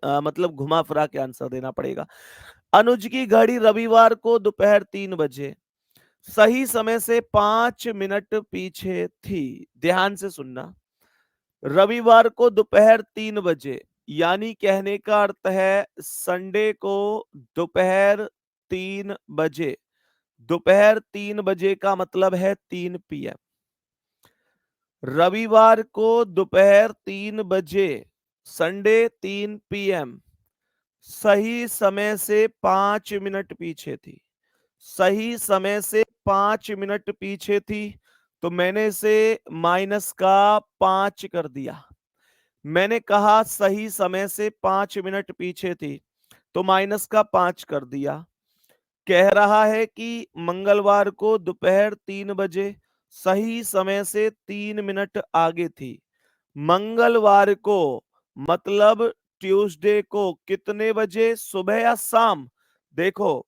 मतलब घुमा फिरा के आंसर देना पड़ेगा। अनुज की घड़ी रविवार को दोपहर 3 बजे सही समय से 5 मिनट पीछे थी। ध्यान से सुनना, रविवार को दोपहर 3 बजे, यानी कहने का अर्थ है संडे को दोपहर 3 बजे। दोपहर 3 बजे का मतलब है 3 PM। रविवार को दोपहर 3 बजे, संडे 3 PM, सही समय से 5 मिनट पीछे थी। सही समय से 5 मिनट पीछे थी, तो मैंने इसे -5 कर दिया। मैंने कहा सही समय से 5 मिनट पीछे थी, तो -5 कर दिया। कह रहा है कि मंगलवार को दोपहर 3 बजे सही समय से 3 मिनट आगे थी। मंगलवार को मतलब ट्यूसडे को कितने बजे, सुबह या शाम? देखो,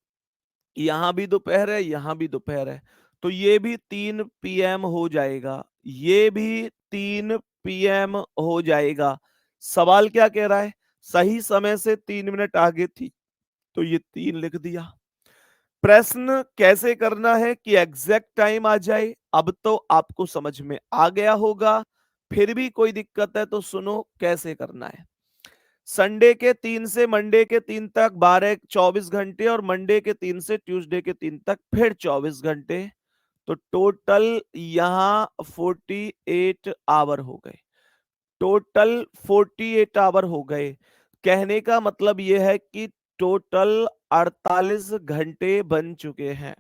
यहां भी दोपहर है, यहां भी दोपहर है, तो ये भी 3 PM हो जाएगा, ये भी 3 PM हो जाएगा। सवाल क्या कह रहा है? सही समय से 3 मिनट आगे थी, तो ये 3 लिख दिया। प्रश्न कैसे करना है कि एग्जैक्ट टाइम आ जाए, अब तो आपको समझ में आ गया होगा। फिर भी कोई दिक्कत है तो सुनो कैसे करना है। संडे के 3 से मंडे के 3 तक 12 24 घंटे, और मंडे के 3 से ट्यूसडे के 3 तक फिर 24 घंटे, तो टोटल यहां 48 आवर हो गए। टोटल 48 आवर हो गए। कहने का मतलब यह है कि टोटल 48 घंटे बन चुके हैं।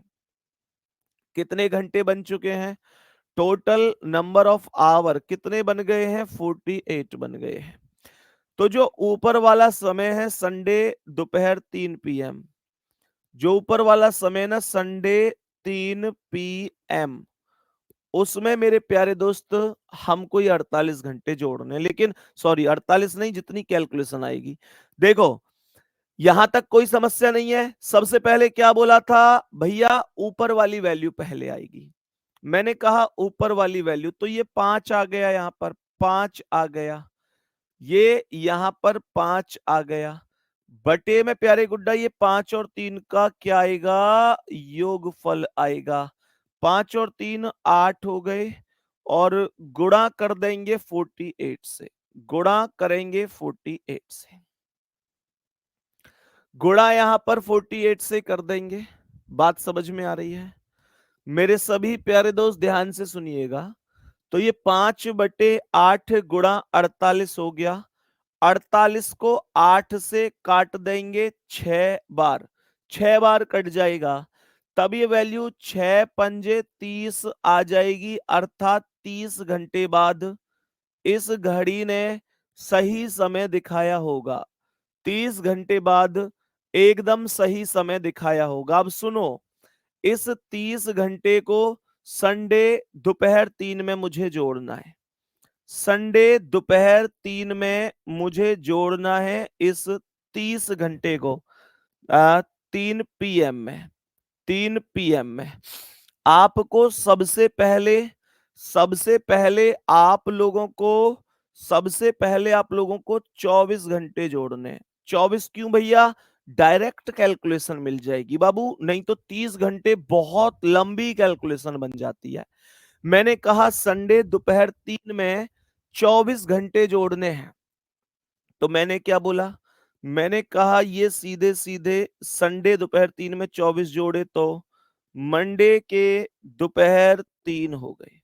कितने घंटे बन चुके हैं? टोटल नंबर ऑफ आवर कितने बन गए हैं? 48 बन गए हैं। तो जो ऊपर वाला समय है संडे दोपहर 3 PM, जो ऊपर वाला समय ना संडे 3 PM, उसमें मेरे प्यारे दोस्त हमको ये 48 घंटे जोड़ने, लेकिन सॉरी 48 नहीं, जितनी कैलकुलेशन आएगी। देखो, यहां तक कोई समस्या नहीं है। सबसे पहले क्या बोला था भैया? ऊपर वाली वैल्यू पहले आएगी। मैंने कहा ऊपर वाली वैल्यू, तो ये 5 आ गया, यहां पर 5 आ गया, ये यहां पर 5 आ गया। बटे में प्यारे गुड्डा ये 5 और 3 का क्या आएगा? योगफल आएगा। 5 और 3 8 हो गए, और गुणा कर देंगे 48 से। गुणा करेंगे 48 से। गुणा यहां पर 48 से कर देंगे। बात समझ में आ रही है? मेरे सभी प्यारे दोस्त ध्यान से सुनिएगा। तो ये 5/8 गुणा 48 हो गया। 48 को 8 से काट देंगे 6 बार, 6 बार कट जाएगा, तब ये वैल्यू 6 पंजे 30 आ जाएगी। अर्थात 30 घंटे बाद इस घड़ी ने सही समय दिखाया होगा। 30 घंटे बाद एकदम सही समय दिखाया होगा। अब सुनो, इस 30 घंटे को संडे दोपहर 3 में मुझे जोड़ना है। संडे दोपहर 3 में मुझे जोड़ना है इस 30 घंटे को 3 PM में। 3 PM में आपको सबसे पहले आप लोगों को 24 घंटे जोड़ने। 24 क्यों भैया? डायरेक्ट कैलकुलेशन मिल जाएगी बाबू, नहीं तो 30 घंटे बहुत लंबी कैलकुलेशन बन जाती है। मैंने कहा संडे दोपहर 3 में 24 घंटे जोड़ने हैं, तो मैंने क्या बोला? मैंने कहा ये सीधे सीधे संडे दोपहर 3 में 24 जोड़े तो मंडे के दोपहर 3 हो गए।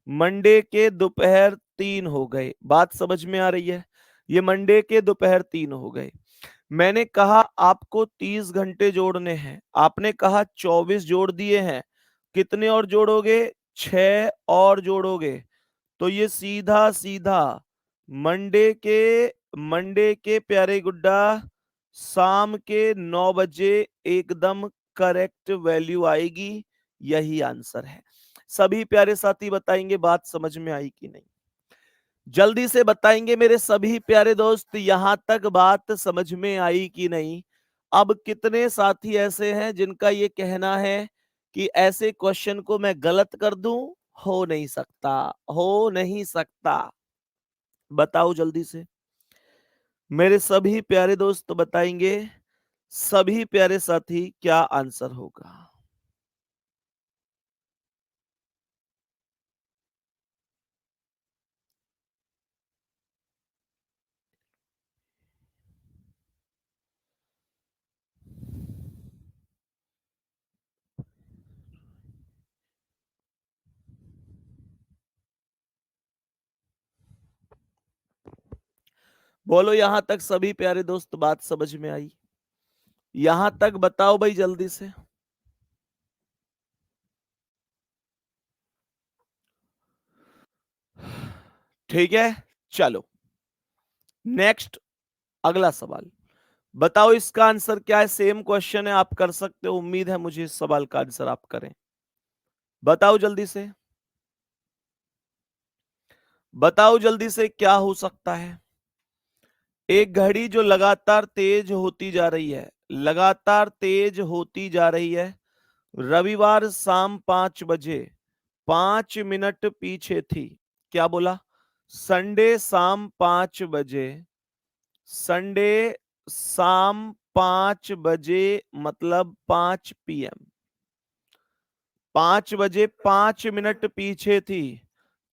मंडे के दोपहर 3 हो गए। बात समझ में आ रही है? ये मंडे के दोपहर 3 हो गए। मैंने कहा आपको 30 घंटे जोड़ने हैं, आपने कहा 24 जोड़ दिए हैं, कितने और जोड़ोगे? 6 और जोड़ोगे। तो ये सीधा सीधा मंडे के प्यारे गुड्डा शाम के 9 बजे एकदम करेक्ट वैल्यू आएगी। यही आंसर है। सभी प्यारे साथी बताएंगे बात समझ में आई कि नहीं? जल्दी से बताएंगे मेरे सभी प्यारे दोस्त, यहां तक बात समझ में आई कि नहीं? अब कितने साथी ऐसे हैं जिनका ये कहना है कि ऐसे क्वेश्चन को मैं गलत कर दूं? हो नहीं सकता, हो नहीं सकता। बताओ जल्दी से। मेरे सभी प्यारे दोस्त बताएंगे, सभी प्यारे साथी क्या आंसर होगा? बोलो यहां तक सभी प्यारे दोस्त बात समझ में आई? यहां तक बताओ भाई जल्दी से। ठीक है, चलो नेक्स्ट, अगला सवाल। बताओ इसका आंसर क्या है? सेम क्वेश्चन है, आप कर सकते हो। उम्मीद है मुझे इस सवाल का आंसर आप करें। बताओ जल्दी से, बताओ जल्दी से क्या हो सकता है? एक घड़ी जो लगातार तेज होती जा रही है, लगातार तेज होती जा रही है, रविवार शाम 5 बजे 5 मिनट पीछे थी। क्या बोला? संडे शाम 5 बजे, संडे शाम 5 बजे मतलब 5 PM, 5 बजे 5 मिनट पीछे थी,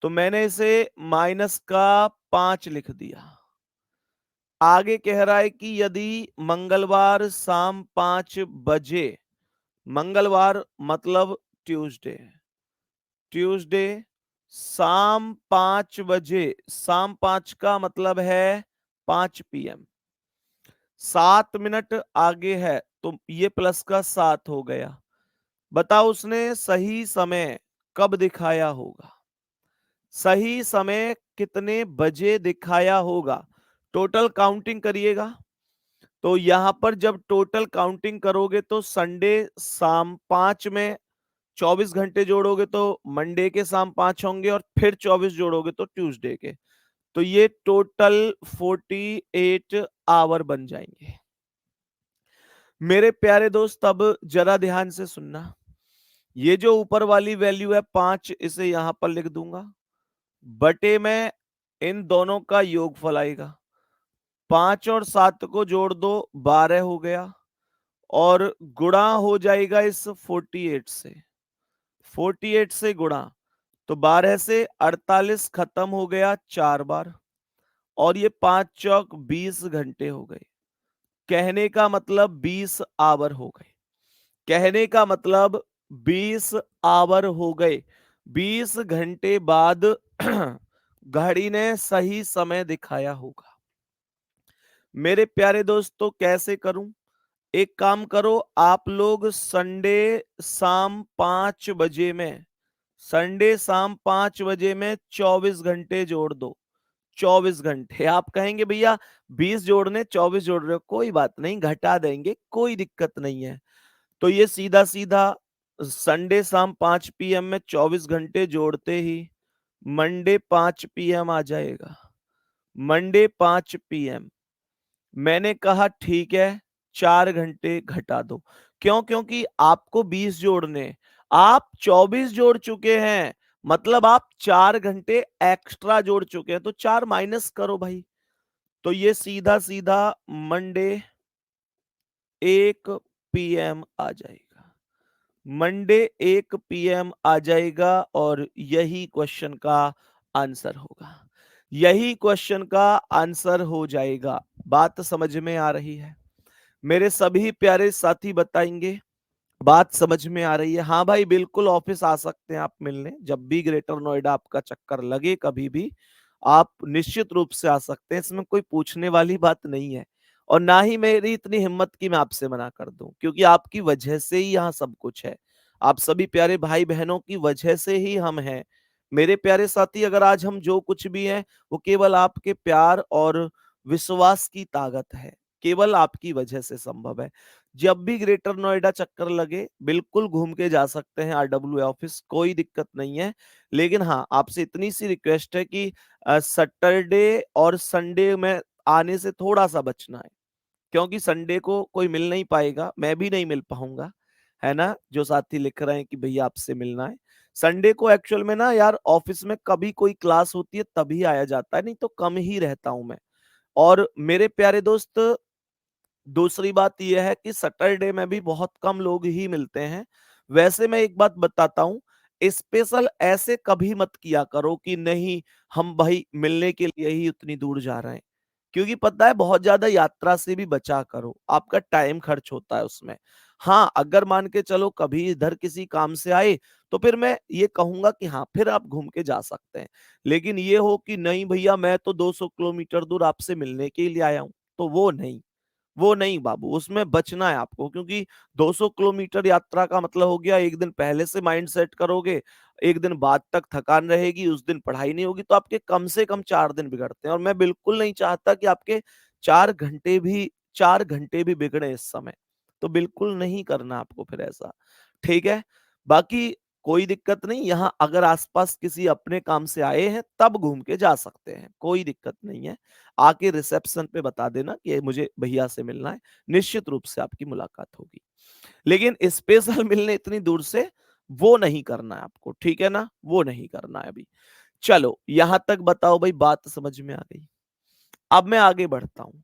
तो मैंने इसे -5 लिख दिया। आगे कह रहा है कि यदि मंगलवार शाम 5 बजे, मंगलवार मतलब ट्यूसडे, ट्यूसडे शाम 5 बजे, शाम 5 का मतलब है 5 PM, 7 मिनट आगे है तो ये प्लस का 7 हो गया। बताओ उसने सही समय कब दिखाया होगा? सही समय कितने बजे दिखाया होगा? टोटल काउंटिंग करिएगा। तो यहां पर जब टोटल काउंटिंग करोगे तो संडे शाम 5 में 24 घंटे जोड़ोगे तो मंडे के शाम 5 होंगे, और फिर 24 जोड़ोगे तो ट्यूसडे के। तो ये टोटल 48 आवर बन जाएंगे। मेरे प्यारे दोस्त अब जरा ध्यान से सुनना। ये जो ऊपर वाली वैल्यू है 5, इसे यहां पर लिख दूंगा, बटे में इन दोनों का योगफल आएगा। 5 और 7 को जोड़ दो, 12 हो गया, और गुणा हो जाएगा इस 48 से, 48 से गुणा, तो 12 से 48 खत्म हो गया 4 बार, और ये 5 चौक 20 घंटे हो गए। कहने का मतलब 20 आवर हो गए। कहने का मतलब 20 आवर हो गए। 20 घंटे बाद घड़ी ने सही समय दिखाया होगा। मेरे प्यारे दोस्तों कैसे करूं? एक काम करो, आप लोग संडे शाम 5 बजे में, संडे शाम 5 बजे में 24 घंटे जोड़ दो। 24 घंटे। आप कहेंगे भैया 20 जोड़ने 24 जोड़ रहे हो, कोई बात नहीं, घटा देंगे, कोई दिक्कत नहीं है। तो ये सीधा सीधा संडे शाम 5 PM में 24 घंटे जोड़ते ही मंडे 5 PM आ जाएगा। Monday 5 PM। मैंने कहा ठीक है, 4 घंटे घटा दो। क्यों? क्योंकि आपको 20 जोड़ने, आप 24 जोड़ चुके हैं, मतलब आप 4 घंटे एक्स्ट्रा जोड़ चुके हैं, तो 4 माइनस करो भाई। तो ये सीधा सीधा मंडे 1 PM आ जाएगा। मंडे 1 PM आ जाएगा, और यही क्वेश्चन का आंसर होगा। यही क्वेश्चन का आंसर हो जाएगा। बात समझ में आ रही है? मेरे सभी प्यारे साथी बताएंगे बात समझ में आ रही है? हाँ भाई बिल्कुल, ऑफिस आ सकते हैं आप मिलने, जब भी ग्रेटर नोएडा आपका चक्कर लगे कभी भी आप निश्चित रूप से आ सकते हैं, इसमें कोई पूछने वाली बात नहीं है। और ना ही मेरी इतनी हिम्मत कि मैं आपसे मना कर दूं, क्योंकि आपकी वजह से ही यहाँ सब कुछ है। आप सभी प्यारे भाई बहनों की वजह से ही हम हैं। मेरे प्यारे साथी, अगर आज हम जो कुछ भी हैं वो केवल आपके प्यार और विश्वास की ताकत है। केवल आपकी वजह से संभव है। जब भी ग्रेटर नोएडा चक्कर लगे, बिल्कुल घूम के जा सकते हैं आरडब्ल्यू ऑफिस, कोई दिक्कत नहीं है। लेकिन हाँ, आपसे इतनी सी रिक्वेस्ट है कि सैटरडे और संडे में आने से थोड़ा-सा बचना है। क्योंकि संडे को कोई मिल नहीं पाएगा, मैं भी नहीं मिल पाऊँगा, है ना? जो साथी लिख रहे हैं कि भैया आपसे मिलना है। संडे को एक्चुअल में ना यार ऑफिस में कभी कोई क्लास होती है तभी आया जाता है, नहीं तो कम ही रहता हूँ मैं। और मेरे प्यारे दोस्त, दूसरी बात ये है कि सैटरडे में भी बहुत कम लोग ही मिलते हैं। वैसे मैं एक बात बताता हूँ, स्पेशल ऐसे कभी मत किया करो कि नहीं, हम भाई मिलने के लिए ही उतनी दूर जा रहे हैं। क्योंकि पता है, बहुत ज़्यादा यात्रा से भी बचा करो, आपका टाइम खर्च होता है उसमें। हाँ, अगर मान के चलो कभी इधर किसी काम से आए, तो फिर मैं ये कहूँगा कि हाँ, फिर आप घूम के जा सकते हैं। लेकिन ये हो कि नहीं भैया मैं तो 200 किलोमीटर दूर आपसे मिलने के लिए आया हूँ, तो वो नहीं बाबू, उसमें बचना है आपको, क्योंकि 200 किलोमीटर यात्रा का मतलब हो गया, एक दिन पहले से माइंड सेट करोगे, एक दिन बाद तक थकान रहेगी, उस दिन पढ़ाई नहीं होगी, तो आपके कम से कम 4 दिन बिगड़ते हैं। और मैं बिल्कुल नहीं चाहता कि आपके 4 घंटे भी बिगड़े इस समय। तो बिल्कुल नहीं करना आपको फिर ऐसा, ठीक है? बाकी कोई दिक्कत नहीं, यहाँ अगर आस-पास किसी अपने काम से आए हैं, तब घूम के जा सकते हैं, कोई दिक्कत नहीं है। आके रिसेप्शन पे बता देना कि मुझे भैया से मिलना है, निश्चित रूप से आपकी मुलाकात होगी। लेकिन स्पेशल मिलने इतनी दूर से वो नहीं करना है आपको, ठीक है ना? वो नहीं करना है अभी। चलो, यहां तक बताओ भाई, बात समझ में आ गई? अब मैं आगे बढ़ता हूं,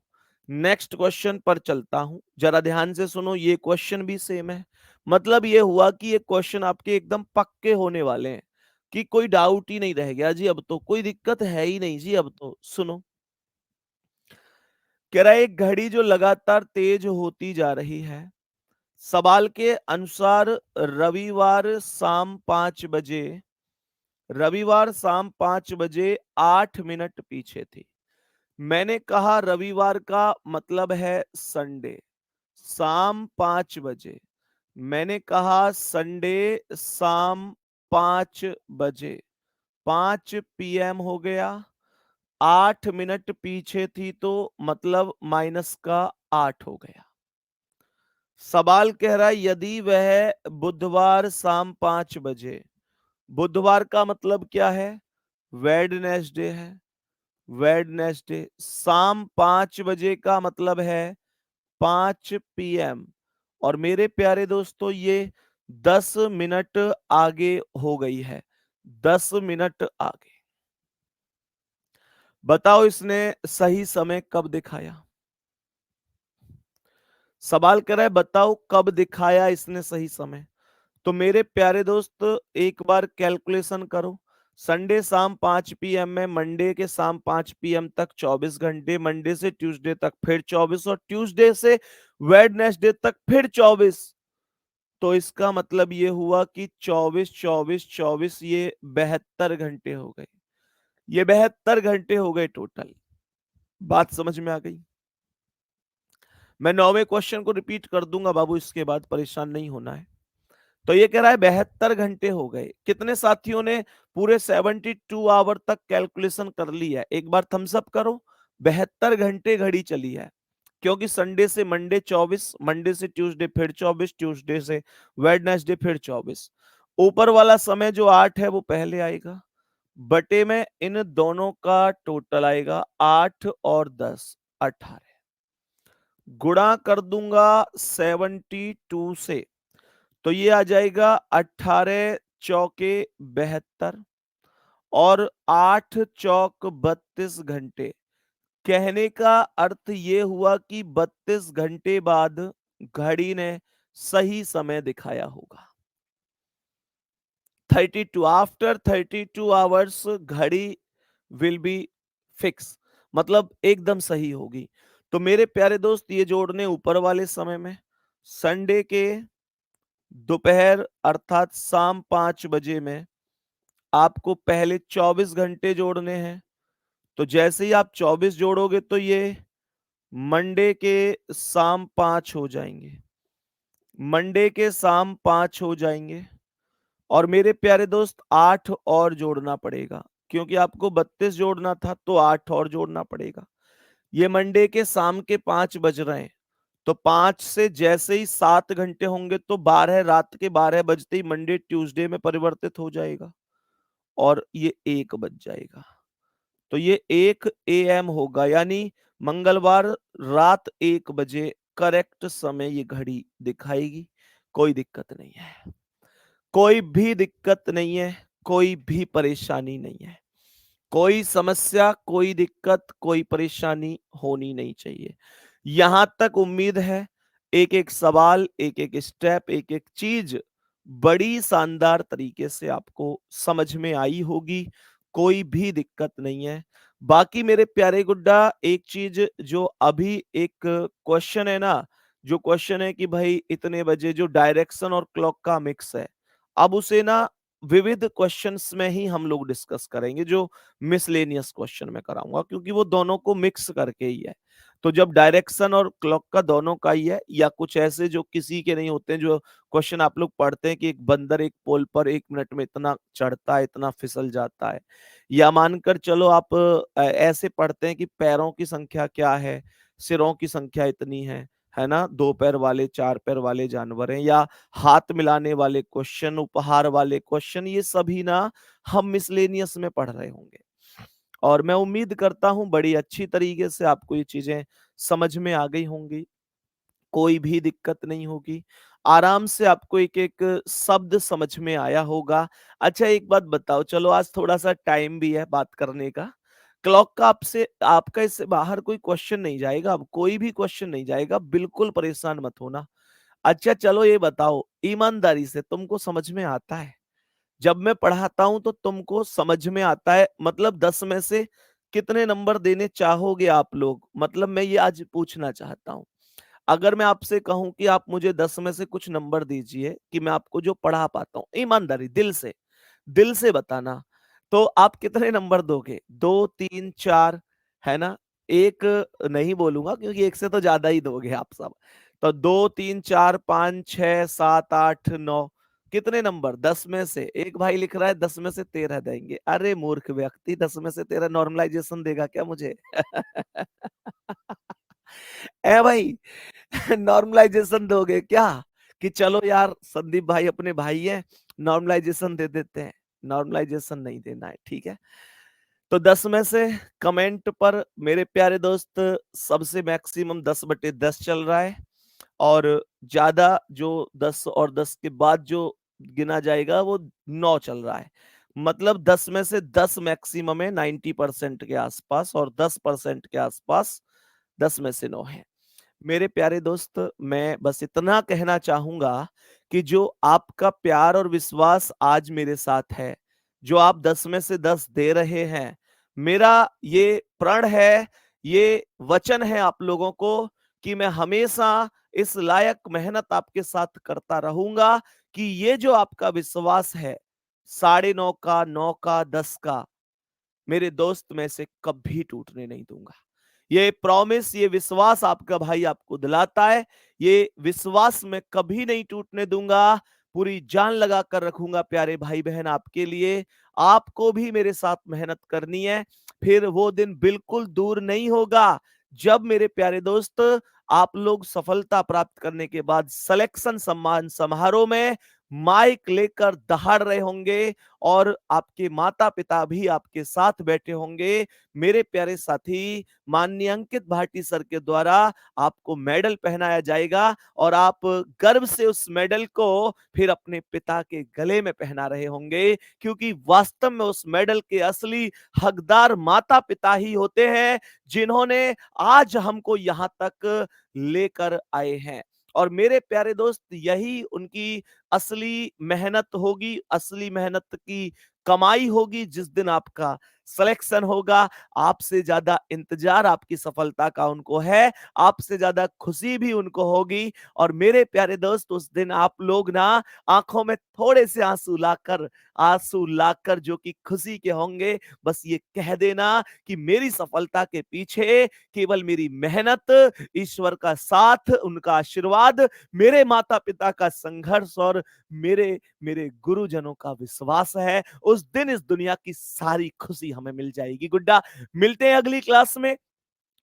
नेक्स्ट क्वेश्चन पर चलता हूं। जरा ध्यान से सुनो, ये क्वेश्चन भी सेम है। मतलब ये हुआ कि ये क्वेश्चन आपके एकदम पक्के होने वाले हैं, कि कोई डाउट ही नहीं रह गया जी, अब तो कोई दिक्कत है ही नहीं जी। अब तो सुनो, कह रहा है एक घड़ी जो लगातार तेज होती जा रही है। सवाल के अनुसार रविवार शाम 5 बजे 8 मिनट पीछे थी। मैंने कहा रविवार का मतलब है संडे, शाम 5 बजे। मैंने कहा संडे शाम 5 बजे, 5 PM हो गया। 8 मिनट पीछे थी तो मतलब माइनस का 8 हो गया। सवाल कह रहा है यदि वह बुधवार शाम 5 बजे, बुधवार का मतलब क्या है? वेडनेसडे है। वेडनेसडे शाम 5 बजे का मतलब है 5 PM। और मेरे प्यारे दोस्तों, ये 10 मिनट आगे हो गई है, 10 मिनट आगे। बताओ इसने सही समय कब दिखाया? सवाल कर रहा है बताओ कब दिखाया इसने सही समय। तो मेरे प्यारे दोस्त, एक बार कैलकुलेशन करो। संडे शाम 5 PM में मंडे के शाम 5 PM तक 24 घंटे, मंडे से ट्यूसडे तक फिर 24, और ट्यूसडे से वेडनेसडे तक फिर 24। तो इसका मतलब ये हुआ कि 24 24 24, ये 72 घंटे हो गए। ये 72 घंटे हो गए टोटल। बात समझ में आ गई? मैं 9वें क्वेश्चन को रिपीट कर दूंगा बाबू, इसके बाद परेशान नहीं होना है। तो ये कह रहा है 72 घंटे हो गए। कितने साथियों ने पूरे 72 आवर तक कैलकुलेशन कर ली है? एक बार थम्स अप करो। 72 घंटे घड़ी चली है, क्योंकि संडे से मंडे 24, मंडे से ट्यूसडे फिर 24, ट्यूसडे से वेडनेसडे फिर 24। ऊपर वाला समय जो 8 है वो पहले आएगा, बटे में इन दोनों का टोटल आएगा 8 और 10 18। गुणा कर दूंगा 72 से, तो ये आ जाएगा 18 चौके 72, और 8 चौक 32 घंटे। कहने का अर्थ ये हुआ कि 32 घंटे बाद घड़ी ने सही समय दिखाया होगा। 32 आफ्टर 32 आवर्स घड़ी विल बी फिक्स, मतलब एकदम सही होगी। तो मेरे प्यारे दोस्त, ये जोड़ने ऊपर वाले समय में संडे के दोपहर अर्थात शाम 5 बजे में आपको पहले 24 घंटे जोड़ने हैं। तो जैसे ही आप 24 जोड़ोगे तो ये मंडे के शाम 5 हो जाएंगे, मंडे के शाम 5 हो जाएंगे, और मेरे प्यारे दोस्त 8 और जोड़ना पड़ेगा, क्योंकि आपको 32 जोड़ना था तो 8 और जोड़ना पड़ेगा। ये मंडे के शाम के 5 बज रहे हैं, तो 5 से जैसे ही 7 घंटे होंगे तो 12, रात के 12 बजते ही मंडे ट्यूसडे में परिवर्तित हो जाएगा और ये 1 बज जाएगा। तो ये 1 एएम होगा, यानी मंगलवार रात 1 बजे करेक्ट समय ये घड़ी दिखाएगी। कोई दिक्कत नहीं है, कोई भी दिक्कत नहीं है, कोई भी परेशानी नहीं है। कोई समस्या, कोई दिक्कत, कोई परेशानी होनी नहीं चाहिए। यहां तक उम्मीद है एक एक सवाल, एक एक स्टेप, एक एक चीज बड़ी शानदार तरीके से आपको समझ में आई होगी। कोई भी दिक्कत नहीं है। बाकी मेरे प्यारे गुड्डा, एक चीज जो अभी एक क्वेश्चन है ना, जो क्वेश्चन है कि भाई इतने बजे, जो डायरेक्शन और क्लॉक का मिक्स है, अब उसे ना विविध क्वेश्चंस में ही हम लोग डिस्कस करेंगे, जो मिसलेनियस क्वेश्चन में कराऊंगा, क्योंकि वो दोनों को मिक्स करके ही है। तो जब डायरेक्शन और क्लॉक का दोनों का ही है, या कुछ ऐसे जो किसी के नहीं होते, जो क्वेश्चन आप लोग पढ़ते हैं कि एक बंदर एक पोल पर 1 मिनट में इतना चढ़ता है, इतना फिसल जाता है, या मानकर चलो आप ऐसे पढ़ते हैं कि पैरों की संख्या क्या है, सिरों की संख्या इतनी है ना, 2 पैर वाले 4 पैर वाले जानवर हैं, या हाथ मिलाने वाले क्वेश्चन, उपहार वाले क्वेश्चन, ये सभी ना हम मिसलेनियस में पढ़ रहे होंगे। और मैं उम्मीद करता हूं बड़ी अच्छी तरीके से आपको ये चीजें समझ में आ गई होंगी, कोई भी दिक्कत नहीं होगी, आराम से आपको एक एक शब्द समझ में आया होगा। अच्छा, एक बात बताओ, चलो आज थोड़ा सा टाइम भी है बात करने का, क्लॉक का आपसे, आपका इससे बाहर कोई क्वेश्चन नहीं जाएगा, अब कोई भी क्वेश्चन नहीं जाएगा, बिल्कुल परेशान मत होना। अच्छा चलो ये बताओ, ईमानदारी से तुमको समझ में आता है? जब मैं पढ़ाता हूं तो तुमको समझ में आता है? मतलब 10 में से कितने नंबर देने चाहोगे आप लोग? मतलब मैं ये आज पूछना चाहता हूं। अगर मैं आपसे कहूं कि आप मुझे 10 में से कुछ नंबर दीजिए कि मैं आपको जो पढ़ा पाता हूं, ईमानदारी दिल से बताना, तो आप कितने नंबर दोगे? 2, 3, 4, है ना? एक नहीं बोलूंगा, क्योंकि एक से तो ज्यादा ही दोगे आप सब। तो 2, 3, 4, 5, 6, 7, 8, 9, कितने नंबर? 10 में से एक भाई लिख रहा है 10 में से 13 देंगे। अरे मूर्ख व्यक्ति, 10 में से 13 नॉर्मलाइजेशन देगा क्या मुझे? ए भाई, नॉर्मलाइजेशन दोगे क्या? कि चलो यार संदीप भाई अपने भाई हैं, नॉर्मलाइजेशन दे देते हैं। नॉर्मलाइजेशन नहीं देना है, ठीक है? तो 10 में से कमेंट पर मेरे प्यारे दोस्त सबसे मैक्सिमम 10/10 चल रहा है, और ज्यादा जो 10 और 10 के बाद जो गिना जाएगा वो 9 चल रहा है। मतलब 10 में से 10 मैक्सिमम है, 90% के आसपास, और 10% के आसपास 10 में से 9 है। मेरे प्यारे दोस्त, मैं बस इतना कहना चाहूंगा कि जो आपका प्यार और विश्वास आज मेरे साथ है, जो आप 10 में से 10 दे रहे हैं, मेरा ये प्रण है, ये वचन है आप लोगों को, कि मैं हमेशा इस लायक मेहनत आपके साथ करता रहूंगा, कि ये जो आपका विश्वास है, 9.5 का, 9 का, 10 का, मेरे दोस्त में से कभी टूटने नहीं दूंगा। ये प्रॉमिस, ये विश्वास आपका भाई आपको दिलाता है। ये विश्वास मैं कभी नहीं टूटने दूंगा। पूरी जान लगा कर रखूंगा प्यारे भाई बहन आपके लिए। आपको भी मेरे साथ मेहनत करनी है। फिर वो दिन बिल्कुल दूर नहीं होगा जब मेरे प्यारे दोस्त आप लोग सफलता प्राप्त करने के बाद सिलेक्शन सम्मान समारोह में माइक लेकर दहाड़ रहे होंगे, और आपके माता पिता भी आपके साथ बैठे होंगे। मेरे प्यारे साथी, माननीय अंकित भाटी सर के द्वारा आपको मेडल पहनाया जाएगा, और आप गर्व से उस मेडल को फिर अपने पिता के गले में पहना रहे होंगे, क्योंकि वास्तव में उस मेडल के असली हकदार माता पिता ही होते हैं, जिन्होंने आज हमको यहां तक लेकर आए हैं। और मेरे प्यारे दोस्त, यही उनकी असली मेहनत होगी, असली मेहनत की कमाई होगी जिस दिन आपका सिलेक्शन होगा। आपसे ज्यादा इंतजार आपकी सफलता का उनको है, आपसे ज्यादा खुशी भी उनको होगी। और मेरे प्यारे दोस्त, उस दिन आप लोग ना आंखों में थोड़े से आंसू लाकर जो कि खुशी के होंगे, बस ये कह देना कि मेरी सफलता के पीछे केवल मेरी मेहनत, ईश्वर का साथ, उनका आशीर्वाद, मेरे माता पिता का संघर्ष और मेरे मेरे गुरुजनों का विश्वास है। उस दिन इस दुनिया की सारी खुशी हमें मिल जाएगी। गुड्डा, मिलते हैं अगली क्लास में।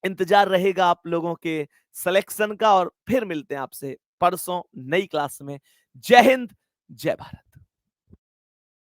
इंतजार रहेगा आप लोगों के सिलेक्शन का, और फिर मिलते हैं आपसे परसों नई क्लास में। जय हिंद, जय भारत।